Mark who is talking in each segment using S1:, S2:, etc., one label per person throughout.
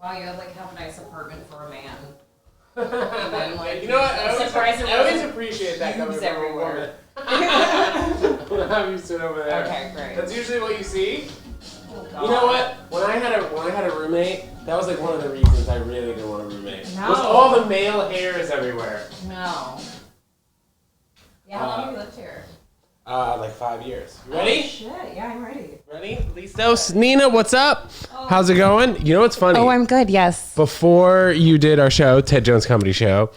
S1: Wow, you have a nice apartment for a man. Then,
S2: you know what? I always appreciate that coming from everywhere. I'm gonna have you sit over there.
S1: Okay, great.
S2: That's usually what you see. Oh, you know what? When I had a roommate, that was one of the reasons I really didn't want a roommate.
S1: No.
S2: Was all the male hairs everywhere.
S1: No. Yeah, how long have you lived here?
S2: 5 years. You ready?
S1: Oh, shit. Yeah, I'm ready.
S2: Ready? Listos. Nina, what's up? Oh. How's it going? You know what's funny?
S3: Oh, I'm good, yes.
S2: Before you did our show, Ted Jones Comedy Show,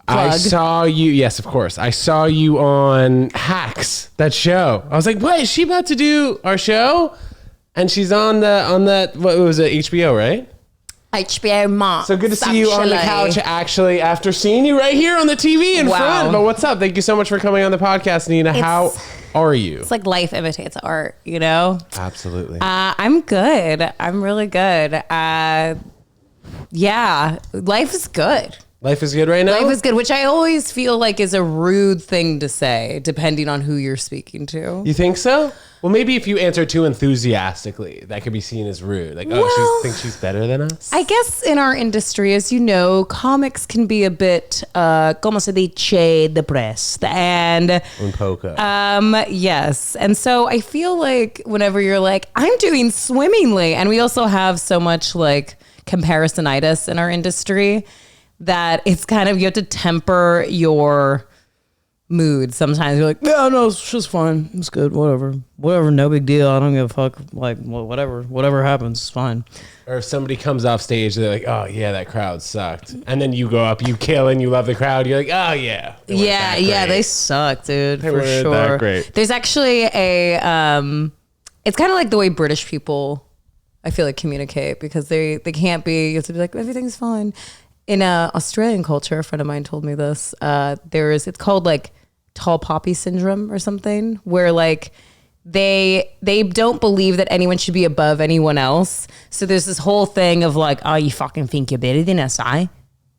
S2: I saw you, yes, of course. I saw you on Hacks, that show. I was like, what, is she about to do our show? And she's on that, what was it, HBO, right?
S3: HBO Max.
S2: So good to see you on the couch, actually, after seeing you right here on the TV in front. But what's up? Thank you so much for coming on the podcast, Nina. How are you?
S3: It's like life imitates art, you know?
S2: Absolutely.
S3: I'm good. I'm really good. Yeah, life is good.
S2: Life is good right now?
S3: Life is good, which I always feel like is a rude thing to say, depending on who you're speaking to.
S2: You think so? Well, maybe if you answer too enthusiastically, that could be seen as rude. She thinks she's better than us?
S3: I guess in our industry, as you know, comics can be a bit, como se dice, depressed. And
S2: un poco.
S3: Yes. And so I feel like whenever you're like, I'm doing swimmingly, and we also have so much comparisonitis in our industry that it's kind of, you have to temper your mood. Sometimes you're like, yeah, no, it's just fine. It's good. Whatever. No big deal. I don't give a fuck. Whatever happens, it's fine.
S2: Or if somebody comes off stage, they're like, oh yeah, that crowd sucked. And then you go up, you kill and you love the crowd. You're like, oh yeah.
S3: Yeah, they suck, dude, for sure.
S2: That great.
S3: There's actually it's kind of like the way British people, I feel like, communicate, because they can't be, you have to be like, everything's fine. In Australian culture, a friend of mine told me this, it's called tall poppy syndrome or something, where they don't believe that anyone should be above anyone else. So there's this whole thing of oh, you fucking think you're better than us, eh?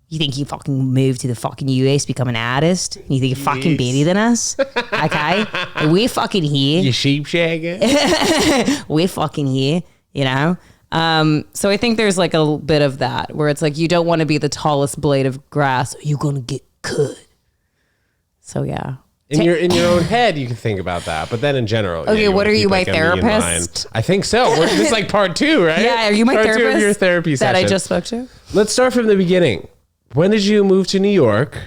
S3: You think you fucking moved to the fucking US, become an artist? And you think you're fucking better than us? Okay? We're fucking here.
S2: You sheep shagger?
S3: We're fucking here, you know? So I think there's a bit of that where it's you don't want to be the tallest blade of grass, or you're gonna get cut. So yeah.
S2: In your own head, you can think about that, but then in general.
S3: Okay, what are you, my therapist?
S2: I think so. This is part 2, right?
S3: Yeah, are you my
S2: part
S3: therapist?
S2: Part 2 of your therapy session
S3: that I just spoke to.
S2: Let's start from the beginning. When did you move to New York?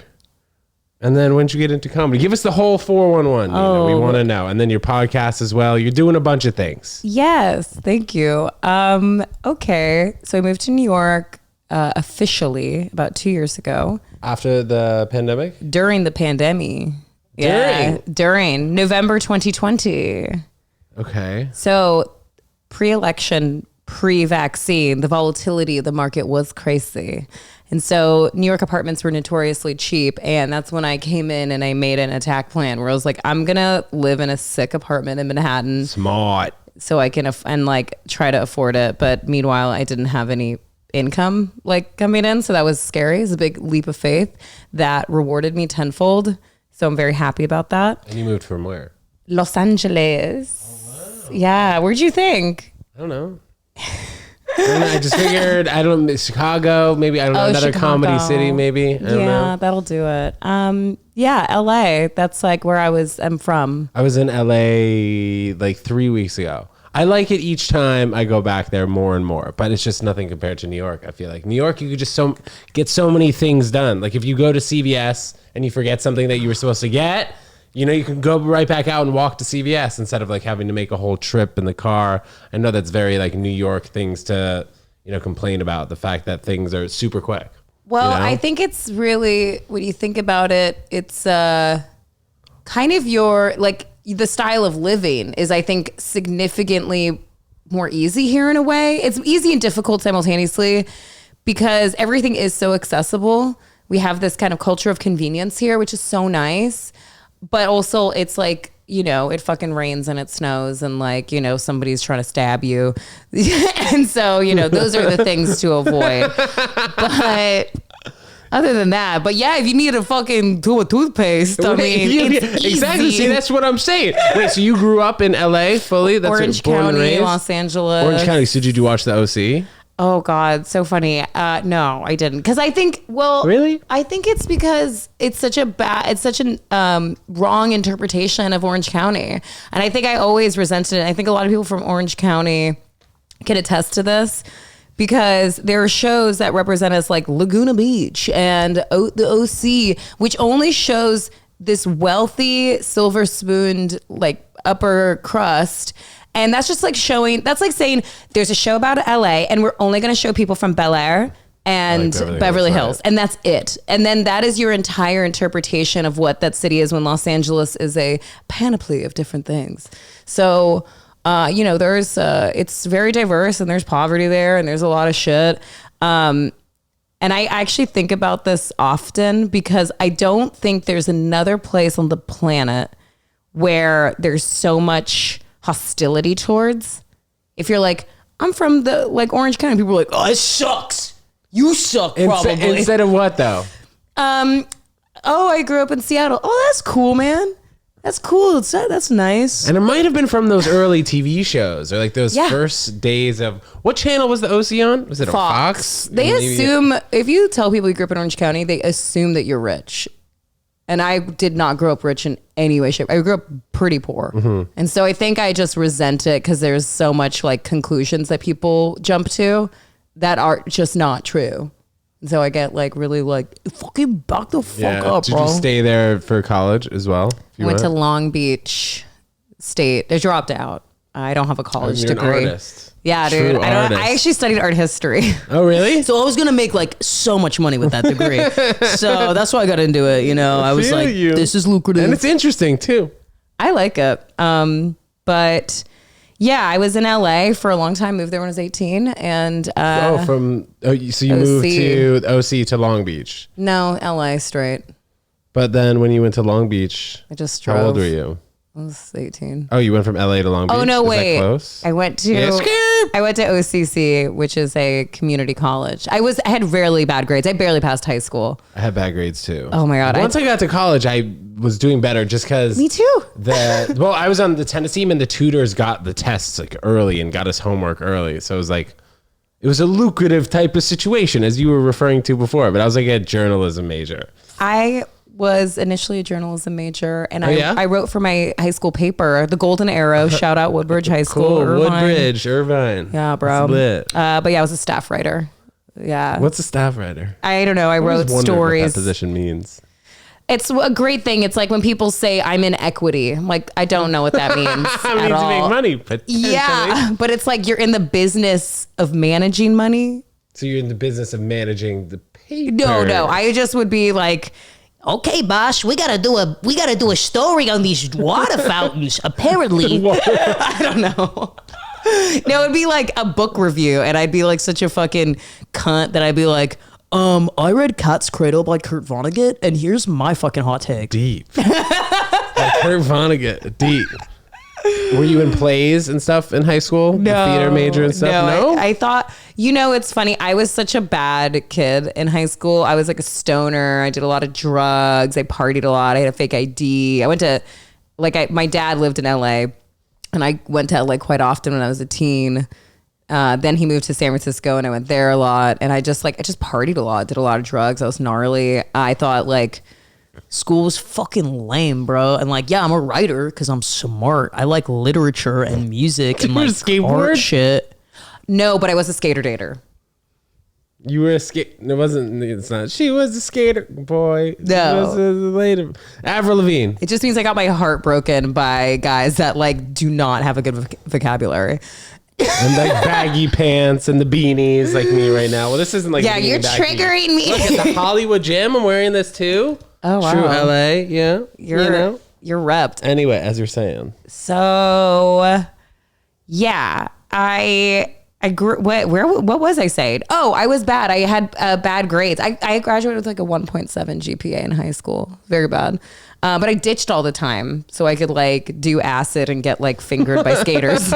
S2: And then when did you get into comedy? Give us the whole 411.
S3: Oh.
S2: We want to know. And then your podcast as well. You're doing a bunch of things.
S3: Yes, thank you. Okay, so I moved to New York officially about 2 years ago.
S2: After the pandemic?
S3: During the pandemic. Yeah, during November 2020.
S2: Okay.
S3: So pre-election, pre-vaccine, the volatility of the market was crazy. And so New York apartments were notoriously cheap. And that's when I came in and I made an attack plan where I was like, I'm going to live in a sick apartment in Manhattan.
S2: Smart.
S3: So I can try to afford it. But meanwhile, I didn't have any income coming in. So that was scary. It was a big leap of faith that rewarded me tenfold. So I'm very happy about that.
S2: And you moved from where?
S3: Los Angeles. Oh, wow. Yeah. Where'd you think?
S2: I don't know. I just figured, Chicago, maybe, another
S3: Chicago.
S2: Comedy city, maybe. I don't know.
S3: That'll do it. Yeah, LA. That's where I'm from.
S2: I was in LA 3 weeks ago. I like it each time I go back there more and more, but it's just nothing compared to New York. I feel like New York, you could just get so many things done. If you go to CVS and you forget something that you were supposed to get, you can go right back out and walk to CVS instead of having to make a whole trip in the car. I know that's very New York things to, complain about, the fact that things are super quick.
S3: Well, I think it's really, when you think about it, it's kind of your, the style of living is, I think, significantly more easy here in a way. It's easy and difficult simultaneously because everything is so accessible. We have this kind of culture of convenience here, which is so nice. But also it's it fucking rains and it snows and somebody's trying to stab you. And so, those are the things to avoid. But other than that, but yeah, if you need a fucking tube of toothpaste, it's
S2: exactly.
S3: easy.
S2: See, that's what I'm saying. Wait, so you grew up in LA fully? That's
S3: Orange County, Los Angeles.
S2: Orange County. So did you watch the OC?
S3: Oh God, so funny. No, I didn't. Because I think,
S2: Really?
S3: I think it's because it's such an wrong interpretation of Orange County. And I think I always resented it. I think a lot of people from Orange County can attest to this because there are shows that represent us like Laguna Beach and the OC, which only shows this wealthy, silver spooned, like upper crust. And that's just like that's like saying there's a show about LA and we're only going to show people from Bel Air and
S2: Like
S3: Beverly Hills.
S2: right.
S3: And that's it. And then that is your entire interpretation of what that city is when Los Angeles is a panoply of different things. So, there's, it's very diverse and there's poverty there and there's a lot of shit. And I actually think about this often because I don't think there's another place on the planet where there's so much hostility towards. If you're like, I'm from the like Orange County, people are like, oh, it sucks. You suck, probably.
S2: Instead of what though?
S3: Oh, I grew up in Seattle. Oh, that's cool, man. That's cool. That's nice.
S2: And it might have been from those early TV shows or like those
S3: Yeah.
S2: first days of what channel was the OC on? Was it a Fox?
S3: They
S2: Maybe-
S3: assume if you tell people you grew up in Orange County, they assume that you're rich. And I did not grow up rich in any way, shape. I grew up pretty poor.
S2: Mm-hmm.
S3: And so I think I just resent it because there's so much like conclusions that people jump to that are just not true. And so I get like really like, fucking back the fuck up,
S2: Did
S3: bro.
S2: you stay there for college as well? If you
S3: I went to
S2: went?
S3: Long Beach State. I dropped out. I don't have a college
S2: You're an
S3: degree.
S2: artist.
S3: Yeah,
S2: True
S3: dude.
S2: artist.
S3: I actually studied art history.
S2: Oh, really?
S4: So I was gonna make like so much money with that degree. So that's why I got into it. I was
S2: feel
S4: like,
S2: you.
S4: this is lucrative.
S2: And it's interesting too.
S3: I like it. But yeah, I was in LA for a long time, moved there when I was 18. And
S2: So you moved to OC to Long Beach.
S3: no, LA straight.
S2: But then when you went to Long Beach,
S3: I just drove.
S2: how old were you?
S3: I was 18.
S2: Oh, you went from LA to Long Beach?
S3: Oh, no,
S2: Is
S3: wait.
S2: that close?
S3: I went to
S2: Yeah, skip.
S3: I went to OCC, which is a community college. I had really bad grades. I barely passed high school.
S2: I had bad grades too.
S3: Oh my God.
S2: Once I got to college, I was doing better just because.
S3: Me too.
S2: I was on the tennis team and the tutors got the tests like early and got us homework early. So it was a lucrative type of situation as you were referring to before, but I was like a journalism major.
S3: I was initially a journalism major, and
S2: yeah?
S3: I wrote for my high school paper, The Golden Arrow. Shout out Woodbridge High School.
S2: Cool.
S3: Irvine.
S2: Woodbridge, Irvine.
S3: Yeah, bro.
S2: That's lit.
S3: But yeah, I was a staff writer. Yeah.
S2: What's a staff writer?
S3: I don't know. I wrote
S2: What that
S3: stories.
S2: position means.
S3: It's a great thing. It's like when people say I'm in equity. I'm like, I don't know what that means
S2: It
S3: at
S2: means to
S3: all.
S2: make money, potentially.
S3: Yeah, but it's like you're in the business of managing money.
S2: So you're in the business of managing the paper.
S3: No. I just would be like,
S4: okay, Bosh, we gotta do a story on these water fountains. Apparently,
S3: I don't know. No, it'd be like a book review, and I'd be like such a fucking cunt that I'd be like,
S4: I read Cat's Cradle by Kurt Vonnegut, and here's my fucking hot take.
S2: Deep. Like Kurt Vonnegut, deep. Were you in plays and stuff in high school?
S3: no,
S2: The theater major and stuff? No?
S3: I thought, it's funny. I was such a bad kid in high school. I was like a stoner. I did a lot of drugs. I partied a lot. I had a fake ID. I went to, my dad lived in LA, and I went to LA quite often when I was a teen. Then he moved to San Francisco, and I went there a lot. And I just partied a lot, did a lot of drugs. I was gnarly. I thought
S4: School was fucking lame, bro. And I'm a writer because I'm smart. I like literature and music and
S2: you
S4: like
S2: skateboard?
S4: art shit.
S3: no, but I was a skater dater.
S2: You were a skate. It's not. She was a skater boy.
S3: No.
S2: She was a later. Avril Lavigne.
S3: It just means I got my heart broken by guys that do not have a good vocabulary.
S2: And baggy pants and the beanies like me right now. Well, this isn't
S3: Yeah,
S2: beanie
S3: you're
S2: baggy.
S3: triggering me.
S2: Look at the Hollywood Gym. I'm wearing this too.
S3: Oh, wow.
S2: True LA. Yeah.
S3: You're repped.
S2: Anyway, as you're saying.
S3: So, yeah, I grew. What was I saying? Oh, I was bad. I had bad grades. I graduated with a 1.7 GPA in high school. Very bad. But I ditched all the time so I could do acid and get fingered by skaters.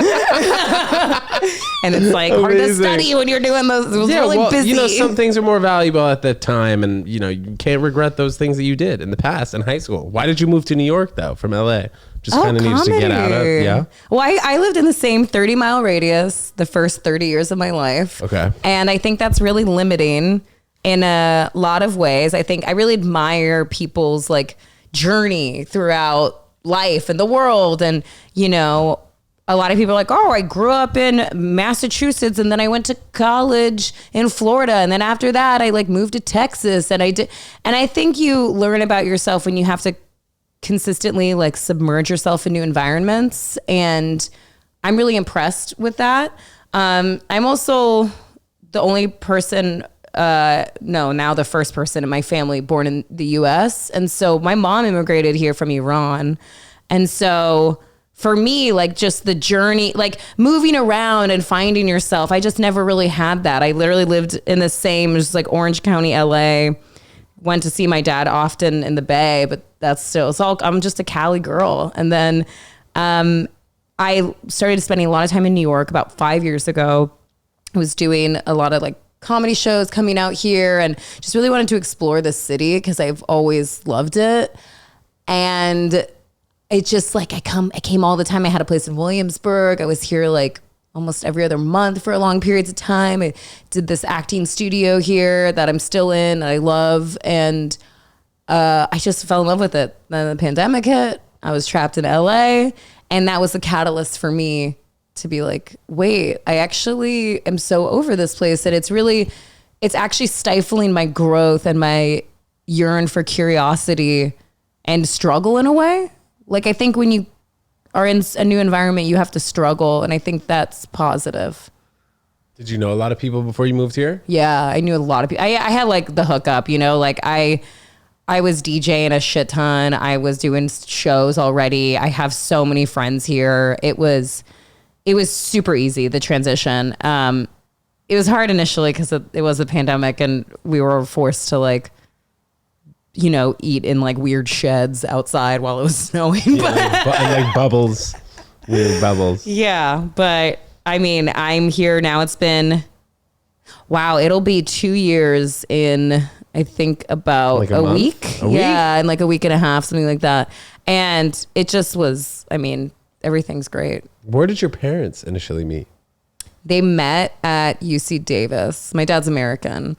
S3: And it's hard to
S2: Amazing.
S3: study when you're doing those. It was really busy.
S2: some things are more valuable at the time, and you can't regret those things that you did in the past in high school. Why did you move to New York though from LA? just kind of needs to get out of.
S3: comedy.
S2: Yeah.
S3: Well, I lived in the same 30-mile radius the first 30 years of my life.
S2: Okay.
S3: And I think that's really limiting in a lot of ways. I think I really admire people's like journey throughout life and the world. And, you know, a lot of people are like, oh, I grew up in Massachusetts and then I went to college in Florida. And then after that, I like moved to Texas and I did. And I think you learn about yourself when you have to consistently like submerge yourself in new environments. And I'm really impressed with that. I'm also the only person, now the first person in my family born in the US. And so my mom immigrated here from Iran. And so for me, like just the journey, like moving around and finding yourself, I just never really had that. I literally lived in the same, just like Orange County, LA, went to see my dad often in the Bay, but that's still, I'm just a Cali girl. And then I started spending a lot of time in New York about 5 years ago. I was doing a lot of like comedy shows coming out here and just really wanted to explore the city because I've always loved it. And it just like I came all the time. I had a place in Williamsburg. I was here like almost every other month for long periods of time. I did this acting studio here that I'm still in that I love. And I just fell in love with it. Then the pandemic hit. I was trapped in LA. And that was the catalyst for me to be like, wait, I actually am so over this place. And it's actually stifling my growth and my yearn for curiosity and struggle in a way. Like, I think when you are in a new environment, you have to struggle. And I think that's positive.
S2: Did you know a lot of people before you moved here?
S3: Yeah, I knew a lot of people. I had like the hookup, you know, like I was DJing a shit ton. I was doing shows already. I have so many friends here. It was super easy, the transition. It was hard initially because it was a pandemic and we were forced to like, you know, eat in like weird sheds outside while it was snowing.
S2: Yeah, like bubbles, weird bubbles.
S3: Yeah, but I mean, I'm here now. It's been, wow, it'll be 2 years in, I think about
S2: like
S3: a
S2: month?
S3: week.
S2: A week?
S3: Yeah, in like a week and a half, something like that. And it just was, I mean, everything's great.
S2: Where did your parents initially meet?
S3: They met at UC Davis. My dad's American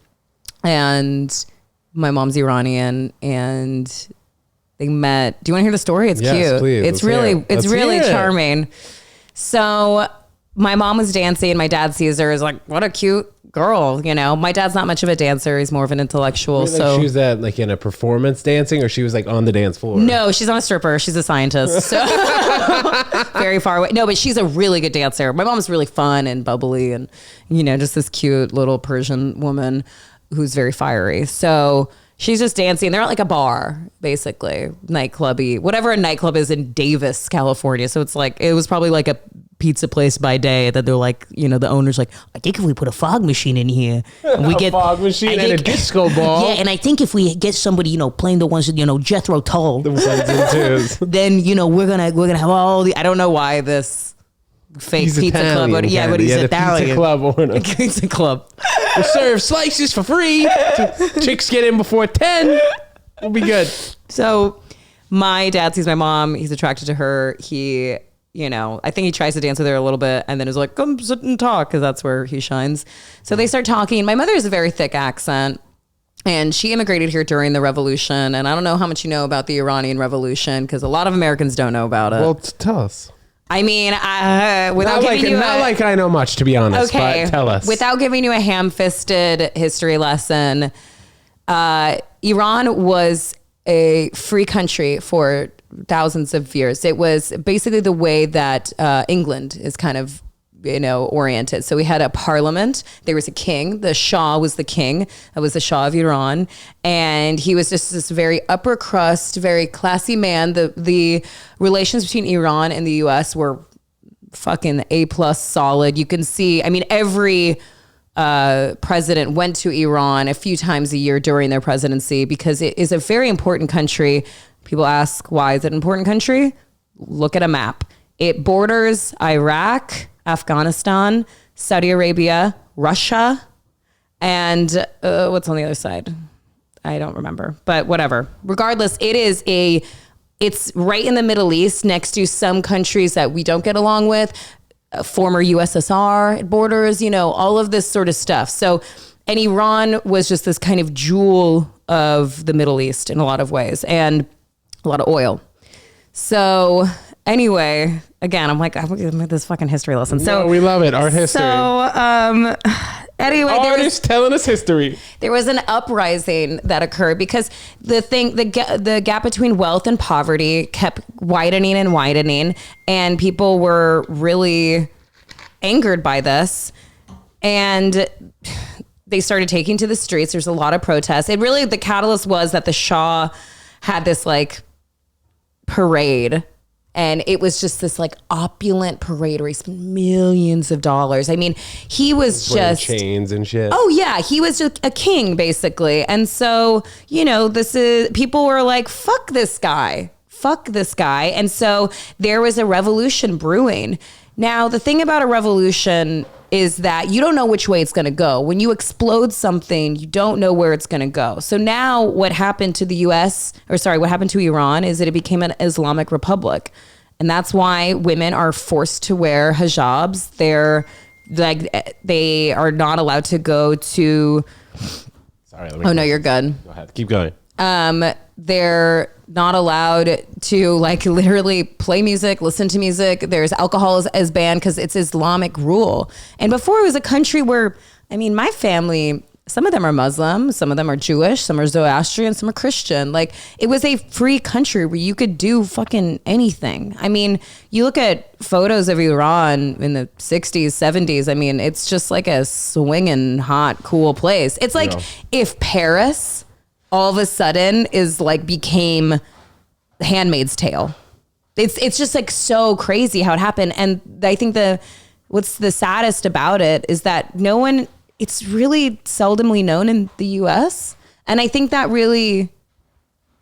S3: and my mom's Iranian, and they met. Do you want to hear the story? It's
S2: Yes,
S3: cute.
S2: please.
S3: It's
S2: Let's hear it.
S3: it's
S2: Let's
S3: really
S2: hear it.
S3: charming. So my mom was dancing and my dad sees her, is like, what a cute girl. You know, my dad's not much of a dancer. He's more of an intellectual.
S2: Like
S3: So
S2: she was at like in a performance dancing, or she was like on the dance floor?
S3: no, she's not a stripper. She's a scientist. So very far away. No, but she's a really good dancer. My mom's really fun and bubbly and, you know, just this cute little Persian woman who's very fiery. So she's just dancing. They're at like a bar, basically, nightclubby, whatever a nightclub is in Davis, California. So it's like, it was probably like a pizza place by day that they're like, you know, the owner's like, I think if we put a fog machine in here and we get
S2: fog machine and a disco ball.
S4: Yeah, and I think if we get somebody, you know, playing the ones that, you know, Jethro Tull,
S2: The ones and twos.
S4: then, you know, we're gonna have all the
S3: I don't know why this fake
S2: He's
S3: pizza
S2: Italian,
S3: club, but yeah, but
S2: kinda.
S3: he's
S2: The
S3: Italian.
S2: pizza club owner.
S3: Pizza club.
S2: We'll serve slices for free. Chicks get in before 10. We'll be good.
S3: So my dad sees my mom. He's attracted to her. He, you know, I think he tries to dance with her a little bit and then is like, come sit and talk, because that's where he shines. So they start talking. My mother has a very thick accent. And she immigrated here during the revolution. And I don't know how much you know about the Iranian revolution, because a lot of Americans don't know about it.
S2: Well, tell us.
S3: I mean, without
S2: Not
S3: giving you
S2: like I know much, to be honest.
S3: okay,
S2: But tell us.
S3: without giving you a ham-fisted history lesson, Iran was a free country for thousands of years. It was basically the way that England is kind of, you know, oriented. So we had a parliament. There was a king. The Shah was the king. That was the Shah of Iran. And he was just this very upper crust, very classy man. The relations between Iran and the US were fucking A+ solid. You can see, I mean, every president went to Iran a few times a year during their presidency because it is a very important country. People ask, why is it an important country? Look at a map. It borders Iraq, Afghanistan, Saudi Arabia, Russia, and what's on the other side? I don't remember, but whatever. Regardless, it is a It's right in the Middle East next to some countries that we don't get along with, former USSR borders, all of this sort of stuff. So, and Iran was just this kind of jewel of the Middle East in a lot of ways, and a lot of oil. So anyway, again, I'm like, I'm gonna make this fucking history lesson. So
S2: no, we love it. Art history.
S3: So anyway,
S2: Artists telling us history.
S3: there was an uprising that occurred because the gap between wealth and poverty kept widening and widening, and people were really angered by this, and they started taking to the streets. There's a lot of protests. It really, the catalyst was that the Shah had this like parade, and it was just this like opulent parade where he spent millions of dollars. I mean, he was
S2: Wearing
S3: just
S2: chains and shit.
S3: Oh yeah, he was just a king basically. And so, people were like, fuck this guy. And so there was a revolution brewing. Now, the thing about a revolution is that you don't know which way it's going to go. When you explode something, you don't know where it's going to go. So now what happened to what happened to Iran is that it became an Islamic republic. And that's why women are forced to wear hijabs. They are not allowed to go to.
S2: Sorry.
S3: Oh no, you're good.
S2: Go ahead. Keep going.
S3: They're not allowed to like literally play music, listen to music. There's alcohol is banned because it's Islamic rule. And before it was a country where, my family, some of them are Muslim, some of them are Jewish, some are Zoroastrian, some are Christian. Like it was a free country where you could do fucking anything. You look at photos of Iran in the 60s, 70s. It's just like a swinging hot, cool place. It's like if Paris all of a sudden became Handmaid's Tale. It's just like so crazy how it happened. And I think what's the saddest about it is that it's really seldomly known in the US. And I think that really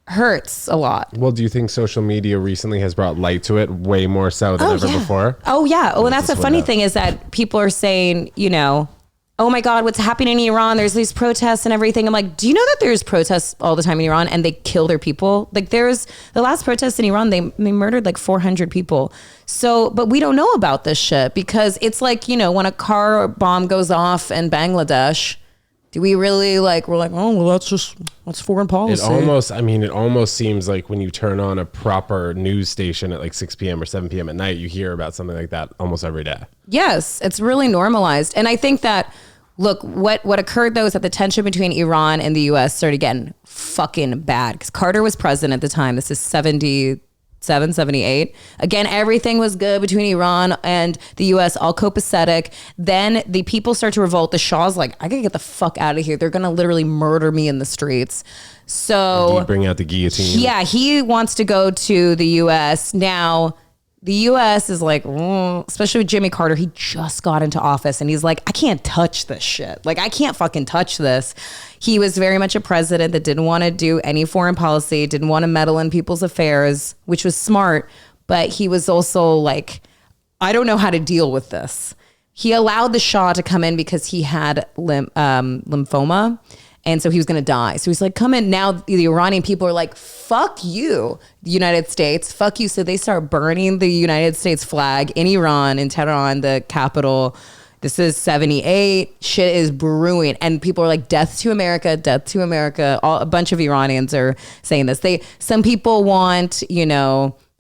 S3: hurts a lot.
S2: Well, do you think social media recently has brought light to it way more so than ever before?
S3: Oh yeah. Oh, and that's the funny thing is that people are saying, oh my God, what's happening in Iran? There's these protests and everything. I'm like, do you know that there's protests all the time in Iran and they kill their people? Like there's the last protest in Iran, they murdered like 400 people. So, but we don't know about this shit because it's like, when a car bomb goes off in Bangladesh, do we really we're like, oh, well, that's foreign policy.
S2: It almost seems like when you turn on a proper news station at like 6 p.m. or 7 p.m. at night, you hear about something like that almost every day.
S3: Yes, it's really normalized. And I think that, look, what occurred though is that the tension between Iran and the US started getting fucking bad because Carter was president at the time. This is 77, 78. Again, everything was good between Iran and the US, all copacetic. Then the people start to revolt. The Shah's like, I gotta get the fuck out of here. They're gonna literally murder me in the streets. So
S2: bring out the guillotine.
S3: Yeah, he wants to go to the US. Now, the US is like, especially with Jimmy Carter, he just got into office and he's like, I can't touch this shit. Like, I can't fucking touch this. He was very much a president that didn't want to do any foreign policy, didn't want to meddle in people's affairs, which was smart. But he was also like, I don't know how to deal with this. He allowed the Shah to come in because he had lymphoma. And so he was going to die. So he's like, come in. Now the Iranian people are like, fuck you, the United States. Fuck you. So they start burning the United States flag in Iran, in Tehran, the capital. This is 78. Shit is brewing. And people are like, death to America, death to America. A bunch of Iranians are saying this. Some people want,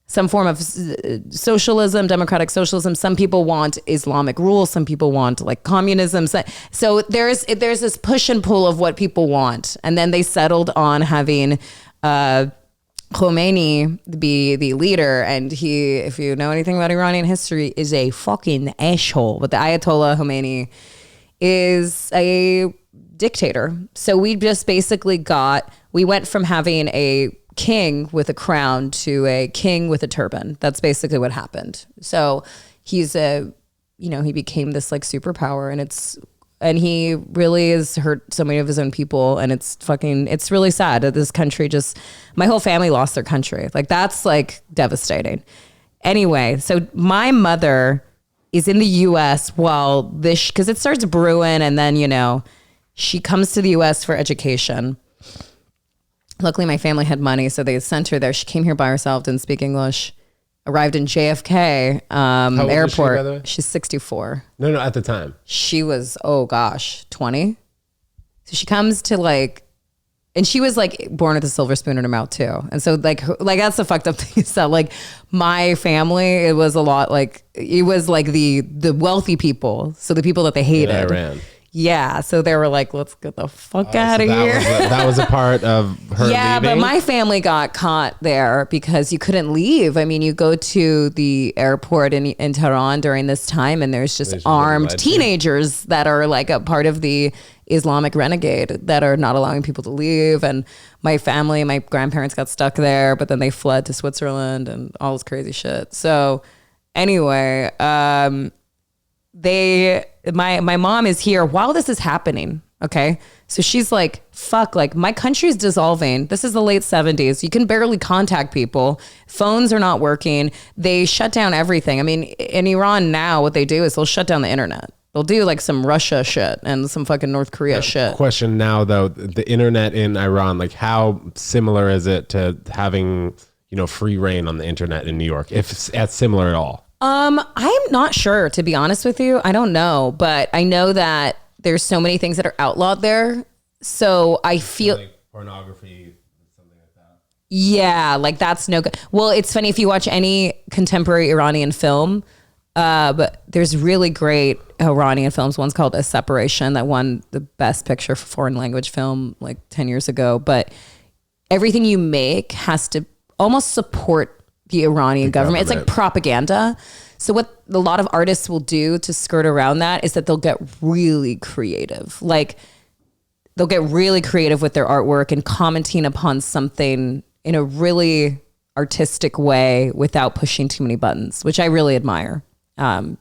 S3: some form of socialism, democratic socialism. Some people want Islamic rule. Some people want like communism. So there's this push and pull of what people want. And then they settled on having Khomeini be the leader. And he, if you know anything about Iranian history, is a fucking asshole. But the Ayatollah Khomeini is a dictator. So we just basically we went from having a king with a crown to a king with a turban. That's basically what happened. So he's he became this like superpower, and he really has hurt so many of his own people, and it's really sad that this country my whole family lost their country. Like that's like devastating. Anyway, so my mother is in the US while because it starts brewing, and then she comes to the US for education. Luckily, my family had money, so they sent her there. She came here by herself, didn't speak English. Arrived in JFK
S2: old is she,
S3: airport.
S2: by the way?
S3: She's 64.
S2: No, at the time.
S3: She was, oh gosh, 20. So she comes to like, and she was like born with a silver spoon in her mouth too. And so like that's the fucked up thing is that like my family, it was a lot like, it was like the wealthy people. So the people that they hated.
S2: In Iran.
S3: Yeah. So they were like, let's get the fuck out of here.
S2: That was a part of her
S3: Yeah,
S2: leaving?
S3: but my family got caught there because you couldn't leave. I mean, you go to the airport in Tehran during this time and there's just armed teenagers that are like a part of the Islamic renegade that are not allowing people to leave. And my family, my grandparents got stuck there, but then they fled to Switzerland and all this crazy shit. So anyway, my mom is here while this is happening. Okay. So she's like, fuck, like my country's dissolving. This is the late 70s. You can barely contact people. Phones are not working. They shut down everything. I mean, in Iran now, what they do is they'll shut down the internet. They'll do like some Russia shit and some fucking North Korea shit.
S2: Question now though, the internet in Iran, like how similar is it to having, free reign on the internet in New York? If it's similar at all?
S3: I'm not sure, to be honest with you. I don't know, but I know that there's so many things that are outlawed there. So I feel
S2: like pornography, something like that.
S3: Yeah, like that's no good. Well, it's funny if you watch any contemporary Iranian film, but there's really great Iranian films. One's called A Separation that won the best picture for foreign language film like 10 years ago. But everything you make has to almost support the Iranian government. It's like propaganda. So what a lot of artists will do to skirt around that is that they'll get really creative. Like they'll get really creative with their artwork and commenting upon something in a really artistic way without pushing too many buttons, which I really admire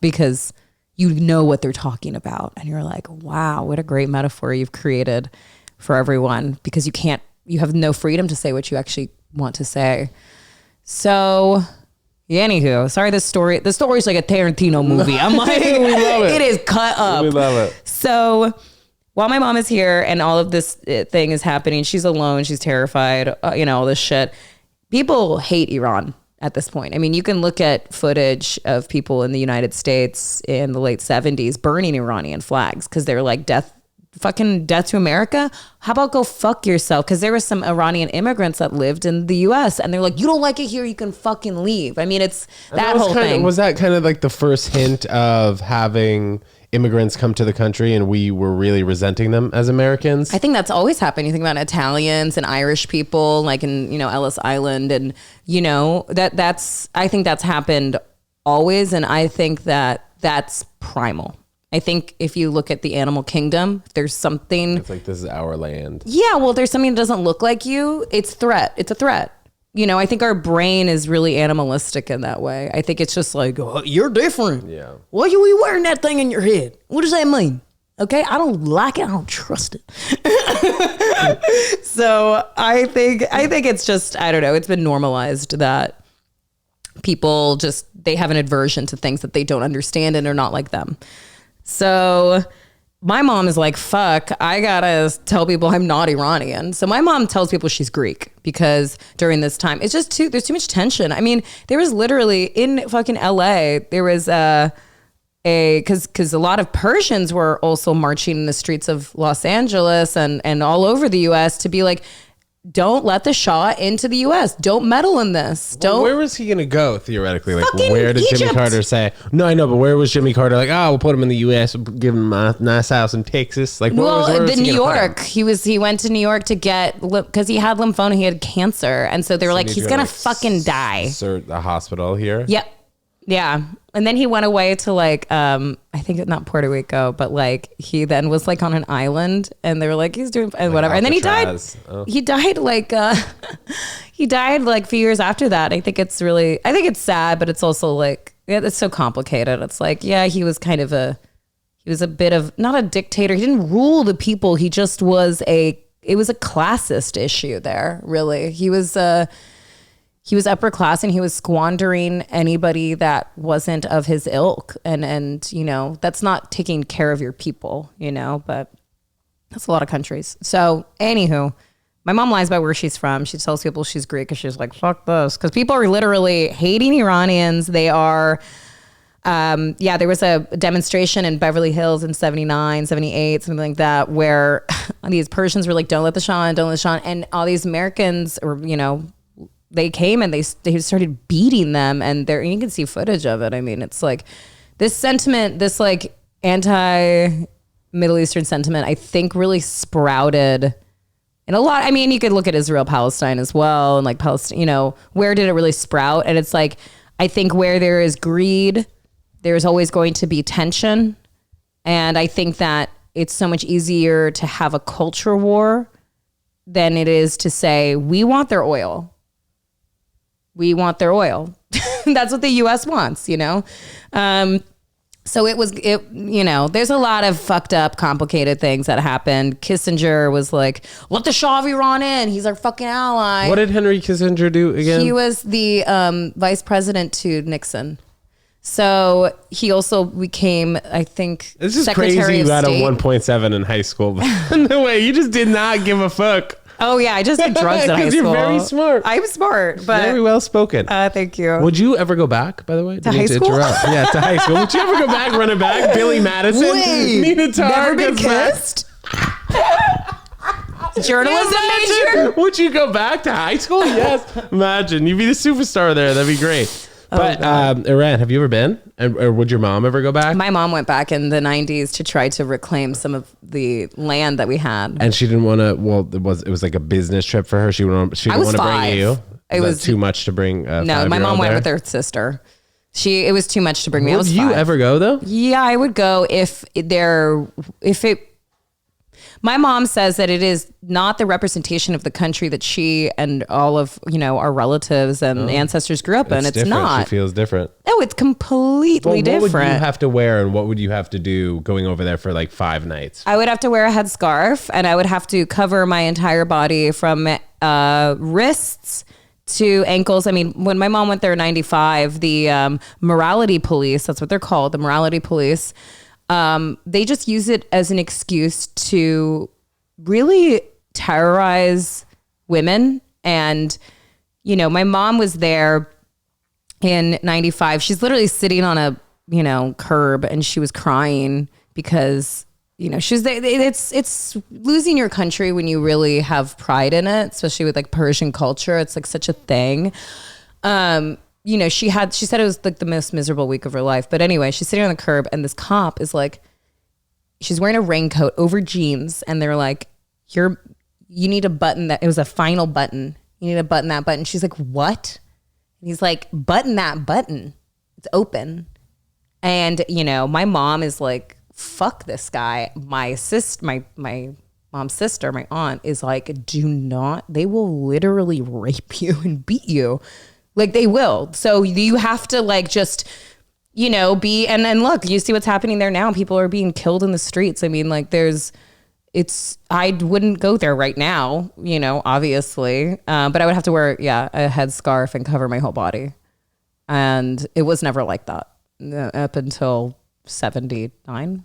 S3: because you know what they're talking about. And you're like, wow, what a great metaphor you've created for everyone because you have no freedom to say what you actually want to say. So, anywho, sorry, the story's like a Tarantino movie. I'm like, we love it. It is cut up.
S2: We love it.
S3: So, while my mom is here and all of this thing is happening, she's alone, she's terrified, all this shit. People hate Iran at this point. I mean, you can look at footage of people in the United States in the late 70s burning Iranian flags because they're like death to America. How about go fuck yourself? Because there were some Iranian immigrants that lived in the US and they're like, you don't like it here, you can fucking leave. I mean, it's that whole thing.
S2: Was that kind of like the first hint of having immigrants come to the country and we were really resenting them as Americans?
S3: I think that's always happened. You think about Italians and Irish people like in, Ellis Island and, I think that's happened always. And I think that that's primal. I think if you look at the animal kingdom, there's something.
S2: It's like, this is our land.
S3: Yeah, well, there's something that doesn't look like you. It's a threat. I think our brain is really animalistic in that way. I think it's just like, oh, you're different.
S2: Yeah.
S4: Why are you wearing that thing in your head? What does that mean? Okay, I don't like it. I don't trust it.
S3: So I think it's just, I don't know. It's been normalized that people they have an aversion to things that they don't understand and are not like them. So my mom is like, fuck, I gotta tell people I'm not Iranian. So my mom tells people she's Greek because during this time, it's just there's too much tension. I mean, there was literally in fucking LA, there was because a lot of Persians were also marching in the streets of Los Angeles and all over the US to be like, don't let the Shah into the U.S. Don't meddle in this.
S2: Where was he going to go, theoretically? Like,
S3: Fucking
S2: where did
S3: Egypt.
S2: Jimmy Carter say? No, I know, but where was Jimmy Carter like, we'll put him in the U.S., we'll give him a nice house in Texas? Like, where was
S3: New York. He went to New York to get, because he had lymphoma, he had cancer. And so they were like, he's going to fucking die.
S2: The hospital here?
S3: Yep. Yeah. And then he went away to like, I think not Puerto Rico, but like he then was like on an island and they were like, he's doing and like whatever. And then he died. Oh. He died like, he died like a few years after that. I think it's sad, but it's also like, it's so complicated. It's like, yeah, he was a bit of, not a dictator. He didn't rule the people. He just was it was a classist issue there, really. He was upper class and he was squandering anybody that wasn't of his ilk. And that's not taking care of your people, but that's a lot of countries. So anywho, My mom lies about where she's from. She tells people she's Greek because she's like, fuck this. Because people are literally hating Iranians. They are, there was a demonstration in Beverly Hills in 79, 78, something like that, where these Persians were like, don't let the Shah in, don't let the Shah in. And all these Americans, or, they came and they started beating them. And you can see footage of it. I mean, it's like this sentiment, this like anti-Middle Eastern sentiment, I think really sprouted and a lot, I mean, you could look at Israel, Palestine as well. And like Palestine, where did it really sprout? And it's like, I think where there is greed, there's always going to be tension. And I think that it's so much easier to have a culture war than it is to say, we want their oil. We want their oil. That's what the US wants, So there's a lot of fucked up, complicated things that happened. Kissinger was like, let the Shah of Iran in. He's our fucking ally.
S2: What did Henry Kissinger do again?
S3: He was the vice president to Nixon. So he also became, I think,
S2: this is
S3: Secretary
S2: crazy. You
S3: of
S2: got a
S3: State.
S2: 1.7 in high school. No way. You just did not give a fuck.
S3: Oh, yeah. I just did drugs in high school.
S2: You're very smart.
S3: I'm smart. But
S2: Very well spoken.
S3: thank you.
S2: Would you ever go back, by the way?
S3: To high school?
S2: Yeah, to high school. Would you ever go back, run it back? Billy Madison?
S3: Wait,
S2: Nina Tarr
S3: never been
S2: goes back?
S3: kissed? Journalism major?
S2: Would you go back to high school? Yes. Imagine. You'd be the superstar there. That'd be great. But Iran, have you ever been? Or would your mom ever go back?
S3: My mom went back in the 90s to try to reclaim some of the land that we had.
S2: And she didn't want to. Well, it was like a business trip for her. She didn't want to bring
S3: 5.
S2: you.
S3: It was
S2: too much to bring.
S3: No, my mom went with her sister. It was too much to bring me. I
S2: Would
S3: was
S2: you
S3: 5.
S2: ever go though?
S3: Yeah, I would go if my mom says that it is not the representation of the country that she and all of, our relatives and ancestors grew up in. It's
S2: different.
S3: not.
S2: She feels different.
S3: No, it's completely different.
S2: What would you have to wear and what would you have to do going over there for like 5 nights?
S3: I would have to wear a headscarf and I would have to cover my entire body from wrists to ankles. I mean, when my mom went there in 95, the morality police, that's what they're called, the morality police, they just use it as an excuse to really terrorize women. And, my mom was there in 95. She's literally sitting on a, curb and she was crying because, it's losing your country when you really have pride in it, especially with like Persian culture. It's like such a thing. She said it was like the most miserable week of her life. But anyway, she's sitting on the curb and this cop is like, she's wearing a raincoat over jeans. And they're like, you need to button that. It was a final button. You need to button that button. She's like, what? And he's like, button that button. It's open. And, my mom is like, fuck this guy. My mom's sister, my aunt is like, do not, they will literally rape you and beat you. Like they will. So you have to like just, be, and look, you see what's happening there now. People are being killed in the streets. I mean, like I wouldn't go there right now, obviously. But I would have to wear, a headscarf and cover my whole body. And it was never like that up until 79.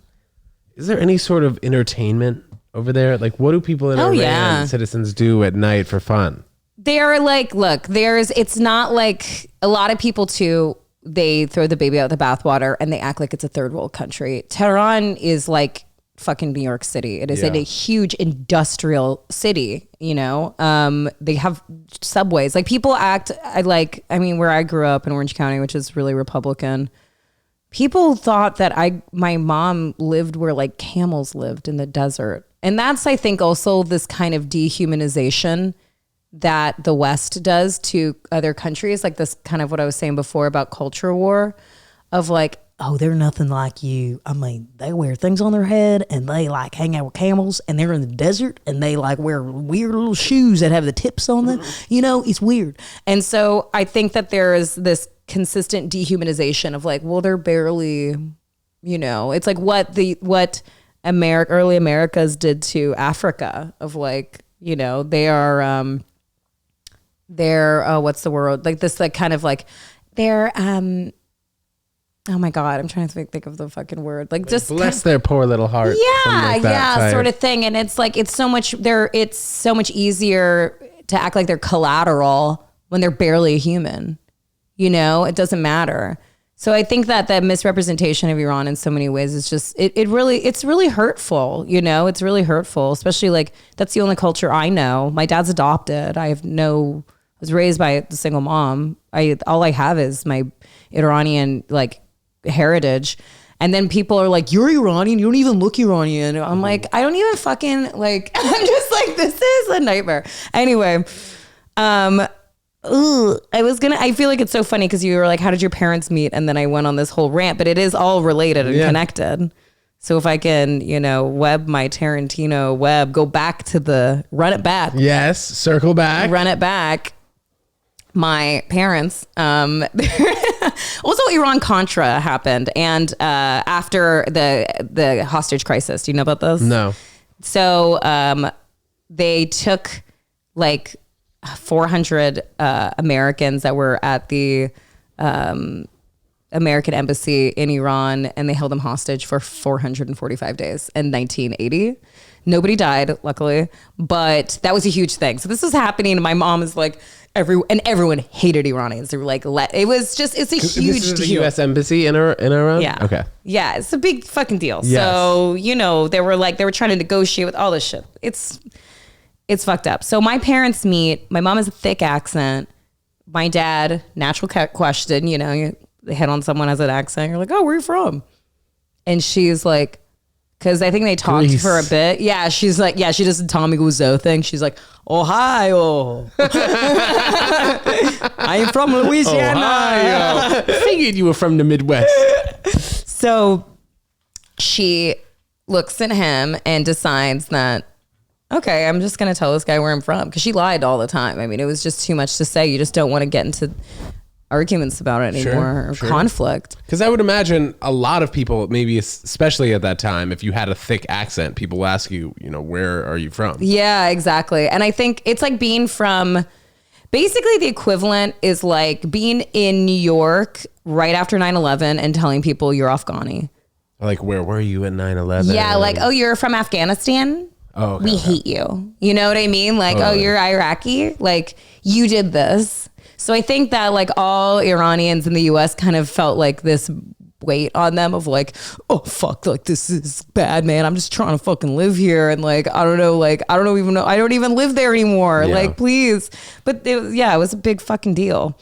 S2: Is there any sort of entertainment over there? Like what do people in Iran citizens do at night for fun?
S3: They're like, look, it's not like a lot of people too, they throw the baby out the bathwater and they act like it's a third world country. Tehran is like fucking New York City. It is a huge industrial city, they have subways. Like people act where I grew up in Orange County, which is really Republican. People thought that my mom lived where like camels lived in the desert. And that's, I think, also this kind of dehumanization that the West does to other countries, like this kind of what I was saying before about culture war of like,
S4: oh, they're nothing like you. I mean, they wear things on their head and they like hang out with camels and they're in the desert and they like wear weird little shoes that have the tips on them. It's weird.
S3: And so I think that there is this consistent dehumanization of like, well, they're barely, it's like what early Americas did to Africa of like, they are, they're what's the word? Like this, like kind of like they're, oh my God, I'm trying to think of the fucking word. Like just
S2: Bless their poor little heart.
S3: yeah, yeah, sort of thing. And it's like it's so much easier to act like they're collateral when they're barely a human. You know, it doesn't matter. So I think that the misrepresentation of Iran in so many ways is just it's really hurtful. You know, it's really hurtful, especially like that's the only culture I know. My dad's adopted. I was raised by a single mom. All I have is my Iranian like heritage. And then people are like, you're Iranian, you don't even look Iranian. I'm like, I don't even fucking like, I'm just like, this is a nightmare. Anyway, I feel like it's so funny because you were like, how did your parents meet? And then I went on this whole rant, but it is all related and connected. So if I can, web my Tarantino web, go back to run it back.
S2: Yes, circle back.
S3: Run it back. My parents, also Iran-Contra happened. And after the hostage crisis, do you know about this?
S2: No.
S3: So they took like 400 Americans that were at the American embassy in Iran, and they held them hostage for 445 days in 1980. Nobody died, luckily, but that was a huge thing. So this was happening, and my mom is like, everyone hated Iranians. They were like, it's a huge
S2: This is the
S3: deal.
S2: U.S. embassy in Iran?
S3: Yeah.
S2: Okay.
S3: Yeah, it's a big fucking deal.
S2: Yes.
S3: So, they were trying to negotiate with all this shit. It's fucked up. So my parents meet. My mom has a thick accent. My dad, natural question, you hit on someone has an accent. You're like, oh, where are you from? And she's like, because I think they talked
S2: Greece.
S3: for a bit. Yeah, she's like, yeah, she does the Tommy Wiseau thing. She's like, Ohio. I am from Louisiana.
S2: Ohio. Figured you were from the Midwest.
S3: So she looks at him and decides that, okay, I'm just going to tell this guy where I'm from. Because she lied all the time. I mean, it was just too much to say. You just don't want to get into arguments about it anymore, or conflict.
S2: Because I would imagine a lot of people, maybe especially at that time, if you had a thick accent, people will ask you, where are you from?
S3: Yeah, exactly. And I think it's like being from, basically the equivalent is like being in New York right after 9/11 and telling people you're Afghani.
S2: Like, where were you at 9/11?
S3: Yeah, like, oh, you're from Afghanistan?
S2: Oh, okay.
S3: We hate you. You know what I mean? Like, oh, you're Iraqi? Like, you did this. So I think that like all Iranians in the US kind of felt like this weight on them of like, oh fuck, like this is bad, man. I'm just trying to fucking live here. And like, I don't even live there anymore.
S2: Yeah.
S3: Like, please. But it was a big fucking deal.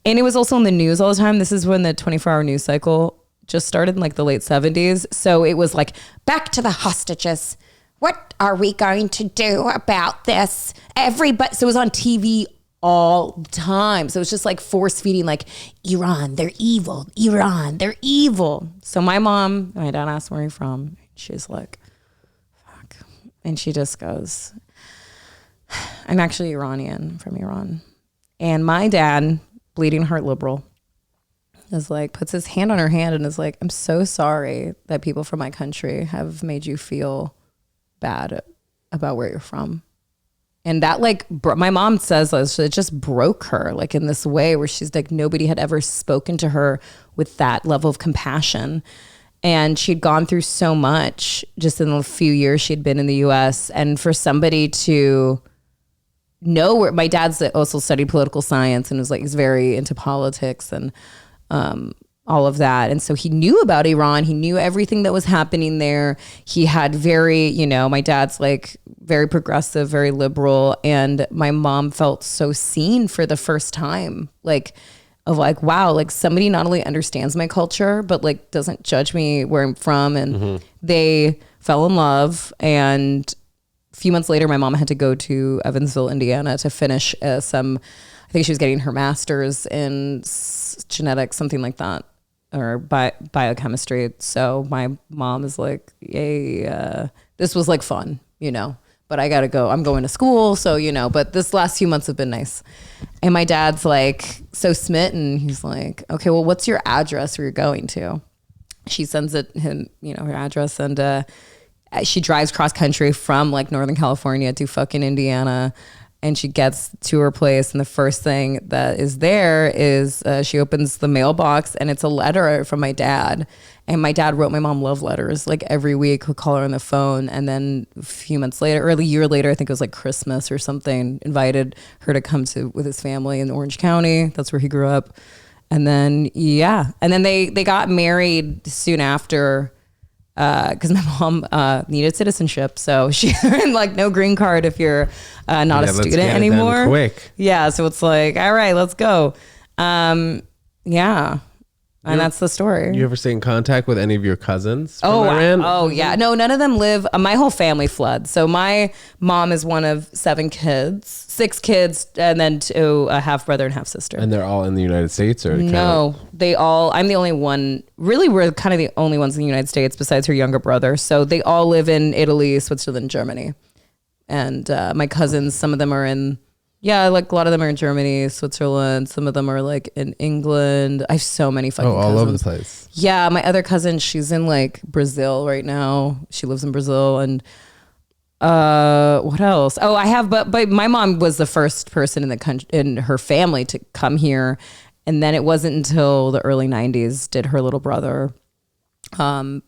S3: And it was also in the news all the time. This is when the 24-hour news cycle just started in like the late 70s. So it was like, back to the hostages. What are we going to do about this? So it was on TV all the time. So it's just like force feeding, like, Iran, they're evil. Iran, they're evil. So my dad asked where you're from. She's like, fuck. And she just goes, I'm actually Iranian, from Iran. And my dad, bleeding heart liberal, is like, puts his hand on her hand and is like, I'm so sorry that people from my country have made you feel bad about where you're from. And that like, my mom says it just broke her, like in this way where she's like, nobody had ever spoken to her with that level of compassion. And she'd gone through so much just in the few years she'd been in the US. And for somebody to know where, my dad's also studied political science and was like, he's very into politics and all of that. And so he knew about Iran. He knew everything that was happening there. He had my dad's like very progressive, very liberal. And my mom felt so seen for the first time, like, of like, wow, like somebody not only understands my culture, but like doesn't judge me where I'm from. And they fell in love. And a few months later, my mom had to go to Evansville, Indiana to finish I think she was getting her master's in genetics, something like that, or biochemistry. So my mom is like, yay, this was like fun, but I gotta go. I'm going to school. So, but this last few months have been nice. And my dad's like so smitten. He's like, okay, well, what's your address where you're going to? She sends him, her address, and she drives cross country from like Northern California to fucking Indiana. and she gets to her place, and the first thing that is there is she opens the mailbox, and it's a letter from my dad. And my dad wrote my mom love letters like every week. He'll call her on the phone, and then a few months later, or a year later, I think it was like Christmas or something, invited her to come to with his family in Orange County. That's where he grew up. And then they got married soon after. Because my mom needed citizenship, so she like no green card if you're not a student anymore.
S2: Quick.
S3: Yeah, so it's like, all right, let's go. And that's the story.
S2: You ever stay in contact with any of your cousins from
S3: Oh,
S2: Iran?
S3: oh yeah. No, none of them live. My whole family fled. So my mom is one of 7 kids, 6 kids, and then 2, a half brother and half sister.
S2: And they're all in the United States, or
S3: No, they all, I'm the only one, really we're kind of the only ones in the United States besides her younger brother. So they all live in Italy, Switzerland, Germany. And my cousins, some of them are in, like a lot of them are in Germany, Switzerland. Some of them are like in England. I have so many fucking cousins.
S2: all over the place.
S3: Yeah, my other cousin, she's in like Brazil right now. She lives in Brazil. And what else? Oh, I have, but my mom was the first person in the country, in her family, to come here. And then it wasn't until the early 90s did her little brother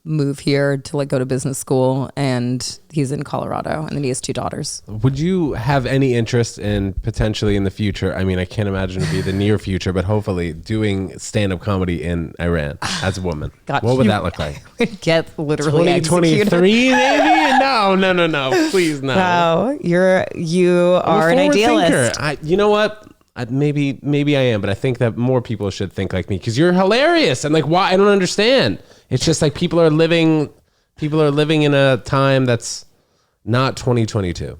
S3: move here to like go to business school, and he's in Colorado, and then he has 2 daughters.
S2: Would you have any interest in potentially in the future? I mean, I can't imagine it'd be the near future, but hopefully doing stand-up comedy in Iran as a woman.
S3: God,
S2: what would that look like?
S3: Would get literally
S2: 2023, maybe? No, please no.
S3: Wow, you are an idealist.
S2: You know what? Maybe I am, but I think that more people should think like me, because you're hilarious. And like, why? I don't understand. It's just like people are living in a time that's not 2022.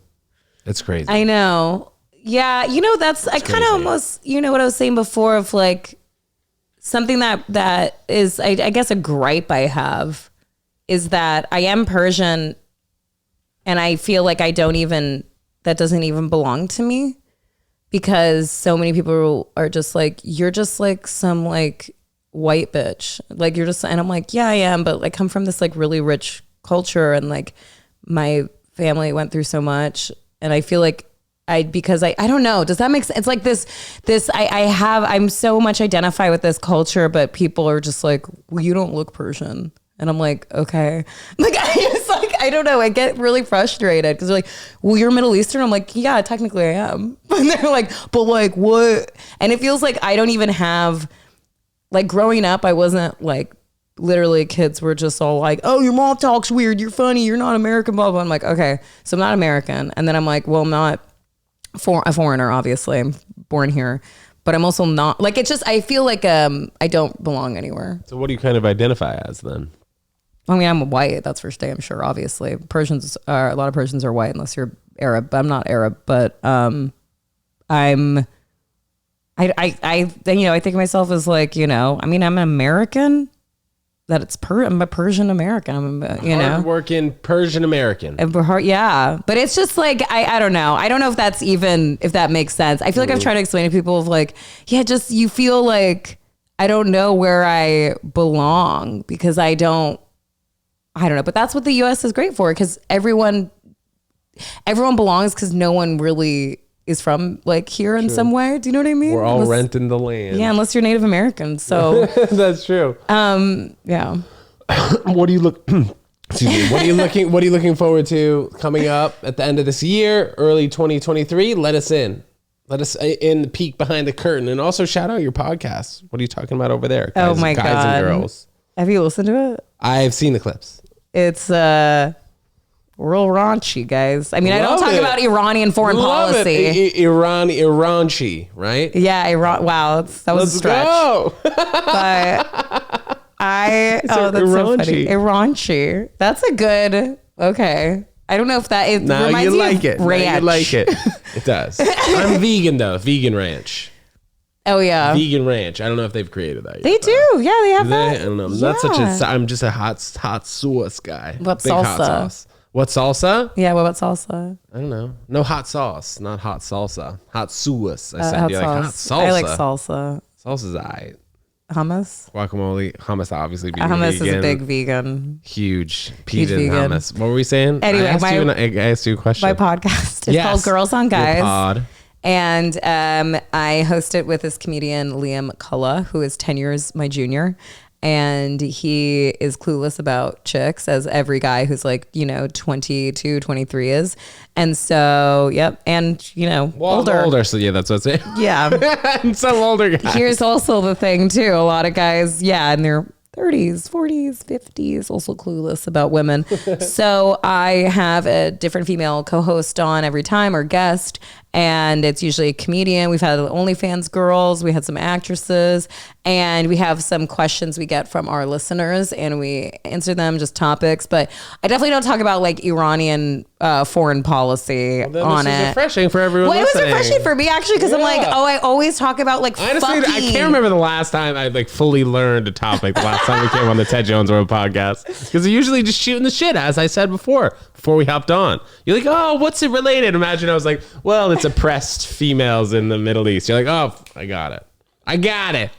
S2: It's crazy.
S3: I know. Yeah, that's I kind of almost, what I was saying before, of like something that is, I guess, a gripe I have is that I am Persian, and I feel like that doesn't even belong to me, because so many people are just like, you're just like some like white bitch, like you're just, and I'm like, yeah, I am, but I come from this like really rich culture, and like my family went through so much, and I feel like I don't know, does that make sense? It's like this I'm so much identify with this culture, but people are just like, well, you don't look Persian. And I'm like, okay. Like, I don't know. I get really frustrated because they're like, well, you're Middle Eastern. I'm like, yeah, technically I am. And they're like, but like, what? And it feels like I don't even have, like, growing up, I wasn't like, literally kids were just all like, oh, your mom talks weird. You're funny. You're not American, blah, blah. I'm like, okay, so I'm not American. And then I'm like, well, I'm not a foreigner, obviously. I'm born here. But I'm also not, like, it's just, I feel like I don't belong anywhere.
S2: So what do you kind of identify as then?
S3: I mean, I'm white, that's for damn sure, obviously. A lot of Persians are white unless you're Arab, but I'm not Arab. But I think of myself as like, I mean, I'm an American. I'm a Persian American.
S2: Hardworking Persian American.
S3: Yeah, but it's just like I don't know. I don't know if that makes sense. I feel like I've tried to explain to people of like, yeah, just you feel like I don't know where I belong because I don't know. But that's what the U.S. is great for, because everyone belongs, because no one really is from like here in some way. Do you know what I mean?
S2: We're all renting the land.
S3: Yeah, unless you're Native American. So
S2: that's true.
S3: Yeah.
S2: What do you look? Excuse me. What are you looking forward to coming up at the end of this year, early 2023? Let us in the peek behind the curtain, and also shout out your podcast. What are you talking about over there?
S3: Oh my God.
S2: Guys and girls.
S3: Have you listened to it?
S2: I've seen the clips.
S3: It's real raunchy, guys. I mean, I don't talk about Iranian foreign policy.
S2: Iranchi, right?
S3: Yeah, Iran. Wow, that was a stretch.
S2: Go.
S3: But that's so funny. Iranchi. That's a good. Okay. I don't know if that is.
S2: No,
S3: reminds
S2: you
S3: me
S2: like
S3: of
S2: it.
S3: Ranch.
S2: No, you like it. It does. I'm vegan though. Vegan ranch.
S3: Oh yeah.
S2: Vegan ranch. I don't know if they've created that yet.
S3: They do. Yeah, they have that.
S2: I don't know.
S3: Yeah.
S2: I'm just a hot sauce guy.
S3: What
S2: Big
S3: salsa?
S2: Hot sauce. What salsa?
S3: Yeah, what about salsa?
S2: I don't know. No hot sauce, not hot salsa. Hot sauce. I said.
S3: Hot
S2: You
S3: sauce.
S2: like hot salsa?
S3: I like salsa.
S2: Salsa's aight.
S3: Hummus.
S2: Guacamole, hummus, obviously being
S3: Hummus
S2: vegan.
S3: is a big vegan.
S2: Huge pita and
S3: vegan.
S2: hummus. What were we saying?
S3: Anyway,
S2: I asked you a question.
S3: My podcast is
S2: Yes.
S3: called Girls on
S2: Your
S3: Guys.
S2: pod.
S3: And I host it with this comedian, Liam Cullen, who is 10 years my junior. And he is clueless about chicks, as every guy who's like, 22, 23 is. And so, yep. And,
S2: Well,
S3: older.
S2: I'm older, so yeah, that's what I'm saying.
S3: Yeah.
S2: And some older guys.
S3: Here's also the thing, too. A lot of guys, in their 30s, 40s, 50s, also clueless about women. So I have a different female co-host on every time, or guest, and it's usually a comedian. We've had OnlyFans girls, we had some actresses, and we have some questions we get from our listeners, and we answer them, just topics. But I definitely don't talk about like Iranian foreign policy
S2: Then
S3: on
S2: this is
S3: it.
S2: refreshing for everyone
S3: Well, it was
S2: listening.
S3: refreshing for me actually, because I'm like,
S2: Yeah.
S3: I always talk about like
S2: Honestly,
S3: fucking.
S2: I can't remember the last time I like fully learned a topic. The last time we came on the Ted Jones World podcast, because they're usually just shooting the shit, as I said before we hopped on. You're like, oh, what's it related? Imagine I was like, well, it's oppressed females in the Middle East. You're like, oh, I got it.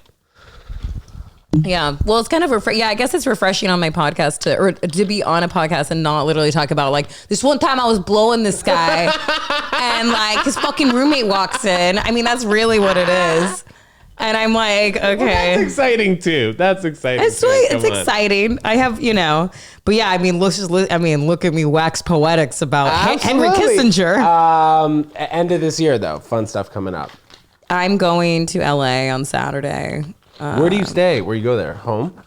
S3: Yeah, well, it's kind of I guess it's refreshing on my podcast to be on a podcast and not literally talk about like this one time I was blowing this guy and like his fucking roommate walks in. I mean, that's really what it is. And I'm like, okay.
S2: Well, that's exciting too. That's exciting.
S3: It's
S2: too.
S3: really,
S2: Come
S3: it's
S2: on.
S3: exciting. I have, but yeah, I mean, look at me wax poetics about Henry
S2: Absolutely.
S3: Kissinger.
S2: End of this year though, fun stuff coming up.
S3: I'm going to LA on Saturday.
S2: Where do you stay? Where you go there? Home?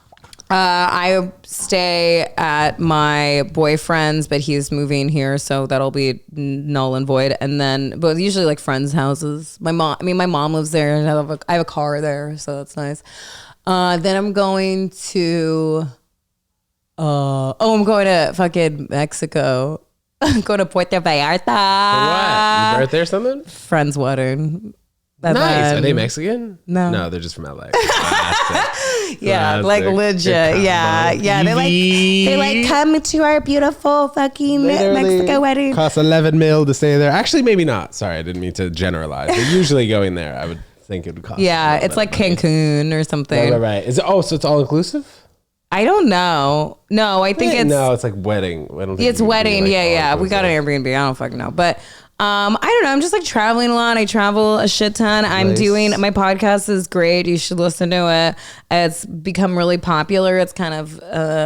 S3: I stay at my boyfriend's, but he's moving here, so that'll be null and void. And then, but usually like friends' houses. My mom lives there, and I have a car there, so that's nice. Then I'm going to, I'm going to fucking Mexico. I'm going to Puerto Vallarta.
S2: What? Your birthday or something?
S3: Friend's wedding. And
S2: Nice.
S3: then-
S2: Are they Mexican?
S3: No.
S2: No, they're just from LA.
S3: Yeah, like
S2: Classic.
S3: legit.
S2: Good
S3: Yeah,
S2: combo.
S3: yeah. They like come to our beautiful fucking Mexico wedding.
S2: Costs 11 mil to stay there. Actually, maybe not. Sorry, I didn't mean to generalize. But usually going there, I would think it would cost.
S3: Yeah,
S2: a little
S3: it's
S2: bit
S3: like
S2: of money.
S3: Cancun or something.
S2: Right. Is it? Oh, so it's all inclusive?
S3: I don't know. No, I think it's
S2: no. It's like wedding. I don't think
S3: it's
S2: you can do,
S3: wedding.
S2: like,
S3: Yeah.
S2: all
S3: We got an
S2: inclusive.
S3: Airbnb. I don't fucking know, but. I don't know. I'm just like traveling a lot. I travel a shit ton. I'm
S2: Nice.
S3: doing my podcast is great. You should listen to it. It's become really popular. It's kind of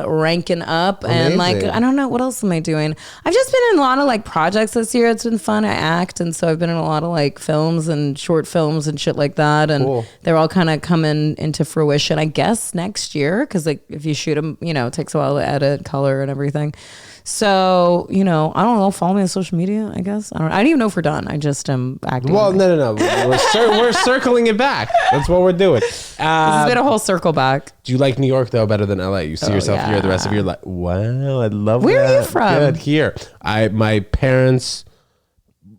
S3: ranking up, and like
S2: Amazing.
S3: I don't know what else am I doing. I've just been in a lot of like projects this year. It's been fun. I act, and so I've been in a lot of like films and short films and shit like that. And
S2: Cool.
S3: they're all kind of coming into fruition, I guess, next year, because like if you shoot them, it takes a while to edit, color, and everything. So, I don't know. Follow me on social media, I guess. I don't even know if we're done. I just am acting.
S2: Well,
S3: on it.
S2: no. We're circling it back. That's what we're doing.
S3: This has been a whole circle back.
S2: Do you like New York though better than LA? You see yourself here the rest of your life. Wow, I love
S3: Where
S2: that.
S3: are you from?
S2: Good. Here. My parents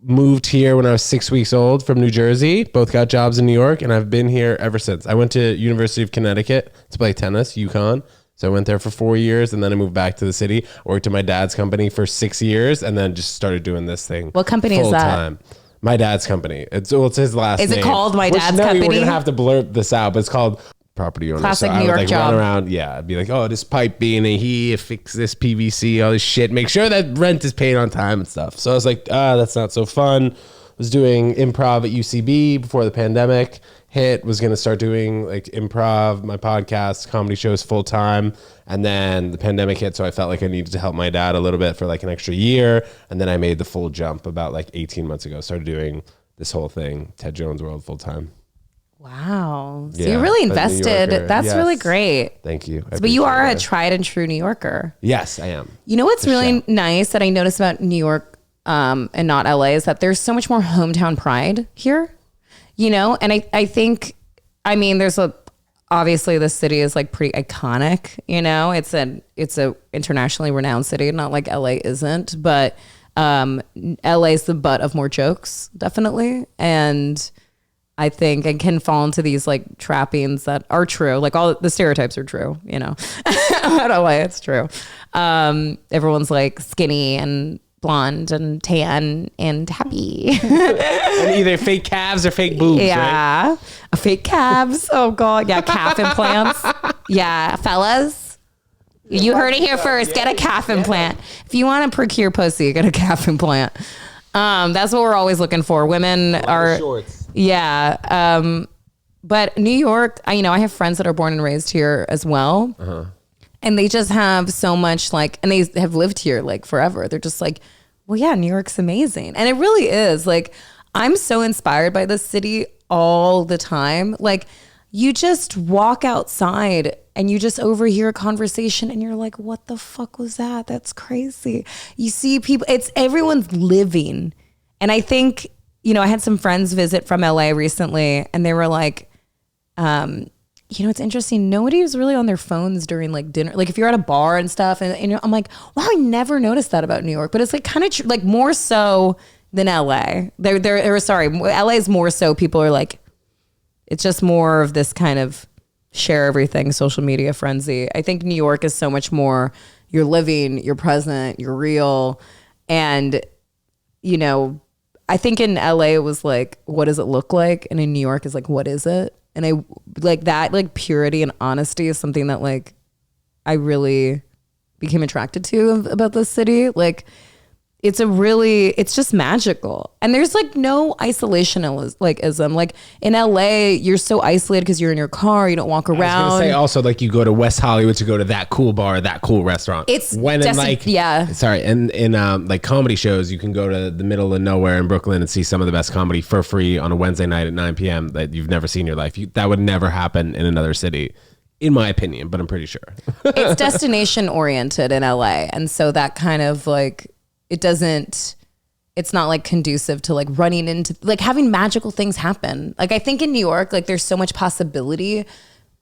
S2: moved here when I was 6 weeks old from New Jersey. Both got jobs in New York, and I've been here ever since. I went to University of Connecticut to play tennis, UConn. So I went there for 4 years, and then I moved back to the city. Worked at my dad's company for 6 years, and then just started doing this thing.
S3: What company is that?
S2: full-time. My dad's company. It's his last name.
S3: Is it called My
S2: Which,
S3: Dad's
S2: no,
S3: Company?
S2: We're gonna have to blurb this out, but it's called Property Owner.
S3: Classic
S2: so
S3: New
S2: I would
S3: York
S2: like
S3: job.
S2: run around, I'd be like, oh, this pipe being in here, fix this PVC, all this shit, make sure that rent is paid on time and stuff. So I was like, that's not so fun. Was doing improv at UCB before the pandemic hit. Was gonna start doing like improv, my podcast, comedy shows full time, and then the pandemic hit, so I felt like I needed to help my dad a little bit for like an extra year, and then I made the full jump about like 18 months ago. Started doing this whole thing, Ted Jones World, full time.
S3: Wow. So
S2: Yeah,
S3: you're really
S2: but New
S3: invested.
S2: Yorker,
S3: That's
S2: yes.
S3: really great.
S2: Thank you. I
S3: But you are
S2: appreciate
S3: a
S2: it.
S3: tried and true New Yorker.
S2: Yes, I am.
S3: You know what's
S2: For
S3: really
S2: sure.
S3: nice that I noticed about New York and not LA is that there's so much more hometown pride here, and I think, there's obviously the city is like pretty iconic, it's a internationally renowned city, not like LA isn't, but LA is the butt of more jokes, definitely. And I think I can fall into these like trappings that are true. Like all the stereotypes are true, about LA, it's true. Everyone's like skinny and blonde and tan and happy.
S2: And either fake calves or fake boobs, right?
S3: Yeah. Fake calves. Oh God. Yeah. Calf implants. Yeah. Fellas, you heard it here first. Get a calf implant. If you want to procure pussy, get a calf implant. That's what we're always looking for. Women are
S2: shorts.
S3: Yeah. But New York, I have friends that are born and raised here as well. And they just have so much like, and they have lived here like forever. They're just like, well, yeah, New York's amazing. And it really is. Like, I'm so inspired by this city all the time. Like, you just walk outside and you just overhear a conversation and you're like, what the fuck was that? That's crazy. You see people, everyone's living. And I think, I had some friends visit from LA recently and they were like, it's interesting. Nobody was really on their phones during like dinner. Like if you're at a bar and stuff and I'm like, wow, I never noticed that about New York, but it's like kind of like more so than LA. LA is more so people are like, it's just more of this kind of share everything social media frenzy. I think New York is so much more, you're living, you're present, you're real. And, I think in LA it was like, what does it look like? And in New York is like, what is it? And I like that, like purity and honesty is something that like I really became attracted to about this city. Like it's just magical. And there's like no isolationism. Like in LA, you're so isolated because you're in your car, you don't walk around.
S2: I was gonna say also like you go to West Hollywood to go to that cool bar, that cool restaurant.
S3: It's
S2: in like comedy shows, you can go to the middle of nowhere in Brooklyn and see some of the best comedy for free on a Wednesday night at 9 p.m. that you've never seen in your life. That would never happen in another city, in my opinion, but I'm pretty sure.
S3: It's destination oriented in LA. And so that kind of like, it's not like conducive to like running into like having magical things happen. Like I think in New York, like there's so much possibility.